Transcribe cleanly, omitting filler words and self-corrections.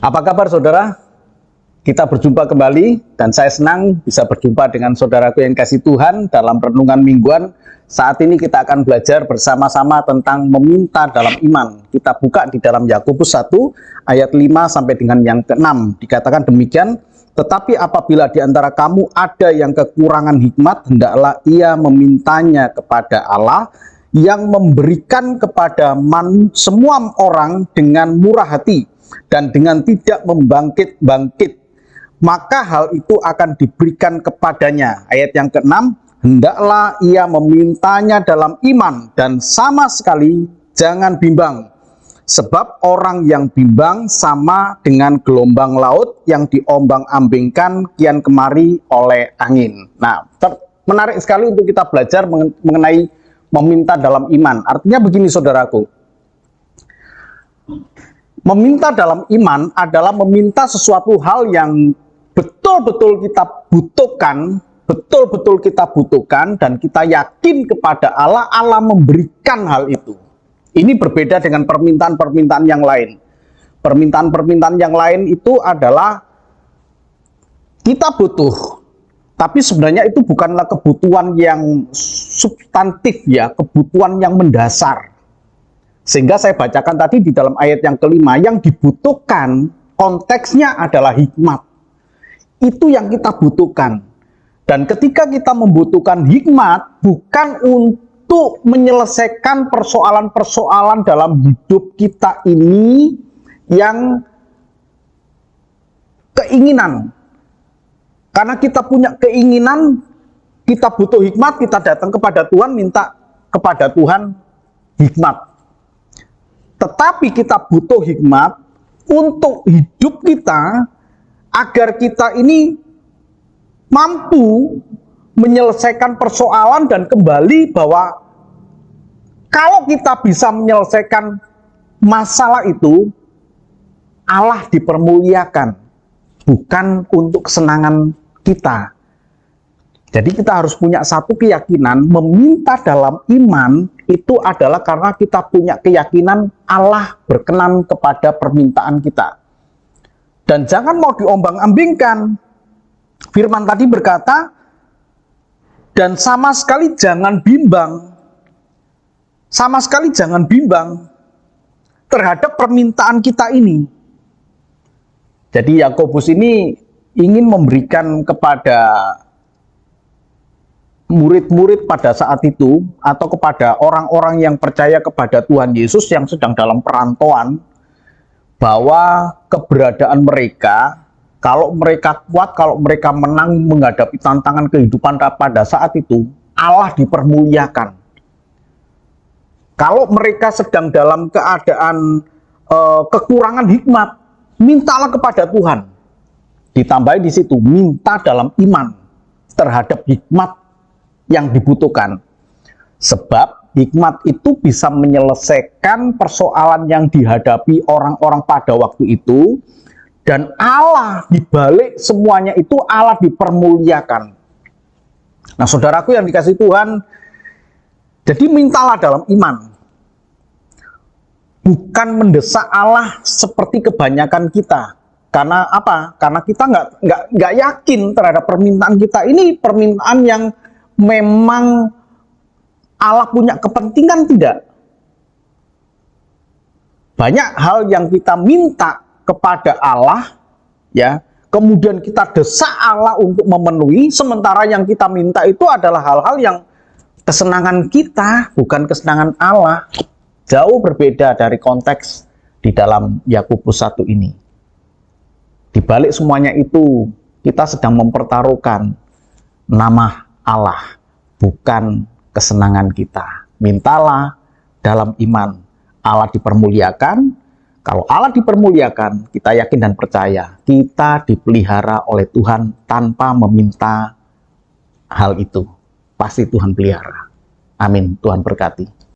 Apa kabar saudara? Kita berjumpa kembali dan saya senang bisa berjumpa dengan saudaraku yang kasih Tuhan dalam renungan mingguan. Saat ini kita akan belajar bersama-sama tentang meminta dalam iman. Kita buka di dalam Yakobus 1 ayat 5 sampai dengan yang ke-6. Dikatakan demikian, tetapi apabila di antara kamu ada yang kekurangan hikmat, hendaklah ia memintanya kepada Allah yang memberikan kepada semua orang dengan murah hati dan dengan tidak membangkit-bangkit, maka hal itu akan diberikan kepadanya. Ayat yang ke-6, hendaklah ia memintanya dalam iman dan sama sekali jangan bimbang. Sebab orang yang bimbang sama dengan gelombang laut yang diombang-ambingkan kian kemari oleh angin. Nah, menarik sekali untuk kita belajar mengenai meminta dalam iman. Artinya begini saudaraku, meminta dalam iman adalah meminta sesuatu hal yang betul-betul kita butuhkan, dan kita yakin kepada Allah, Allah memberikan hal itu. Ini berbeda dengan permintaan-permintaan yang lain. Permintaan-permintaan yang lain itu adalah kita butuh, tapi sebenarnya itu bukanlah kebutuhan yang substantif ya, kebutuhan yang mendasar. Sehingga saya bacakan tadi di dalam ayat yang kelima, yang dibutuhkan konteksnya adalah hikmat. Itu yang kita butuhkan. Dan ketika kita membutuhkan hikmat, bukan untuk menyelesaikan persoalan-persoalan dalam hidup kita ini yang keinginan. Karena kita punya keinginan, kita butuh hikmat, kita datang kepada Tuhan, minta kepada Tuhan hikmat. Tetapi kita butuh hikmat untuk hidup kita, agar kita ini mampu menyelesaikan persoalan dan kembali bahwa kalau kita bisa menyelesaikan masalah itu, Allah dipermuliakan, bukan untuk kesenangan kita. Jadi kita harus punya satu keyakinan, meminta dalam iman itu adalah karena kita punya keyakinan Allah berkenan kepada permintaan kita. Dan jangan mau diombang-ambingkan. Firman tadi berkata, dan sama sekali jangan bimbang. Sama sekali jangan bimbang terhadap permintaan kita ini. Jadi Yakobus ini ingin memberikan kepada murid-murid pada saat itu, atau kepada orang-orang yang percaya kepada Tuhan Yesus yang sedang dalam perantauan, bahwa keberadaan mereka, kalau mereka kuat, kalau mereka menang menghadapi tantangan kehidupan pada saat itu, Allah dipermuliakan. Kalau mereka sedang dalam keadaan kekurangan hikmat, mintalah kepada Tuhan. Ditambahi di situ, minta dalam iman terhadap hikmat yang dibutuhkan. Sebab hikmat itu bisa menyelesaikan persoalan yang dihadapi orang-orang pada waktu itu, dan Allah dibalik semuanya itu Allah dipermuliakan. Nah saudaraku yang dikasih Tuhan, jadi mintalah dalam iman. Bukan mendesak Allah seperti kebanyakan kita. Karena apa? Karena kita nggak yakin terhadap permintaan kita. Ini permintaan yang memang Allah punya kepentingan, tidak. Banyak hal yang kita minta kepada Allah, ya, kemudian kita desak Allah untuk memenuhi, sementara yang kita minta itu adalah hal-hal yang kesenangan kita, bukan kesenangan Allah. Jauh berbeda dari konteks di dalam Yakobus 1 ini. Di balik semuanya itu, kita sedang mempertaruhkan nama Allah, bukan kesenangan kita. Mintalah dalam iman, Allah dipermuliakan. Kalau Allah dipermuliakan, kita yakin dan percaya, kita dipelihara oleh Tuhan tanpa meminta hal itu. Pasti Tuhan pelihara. Amin. Tuhan berkati.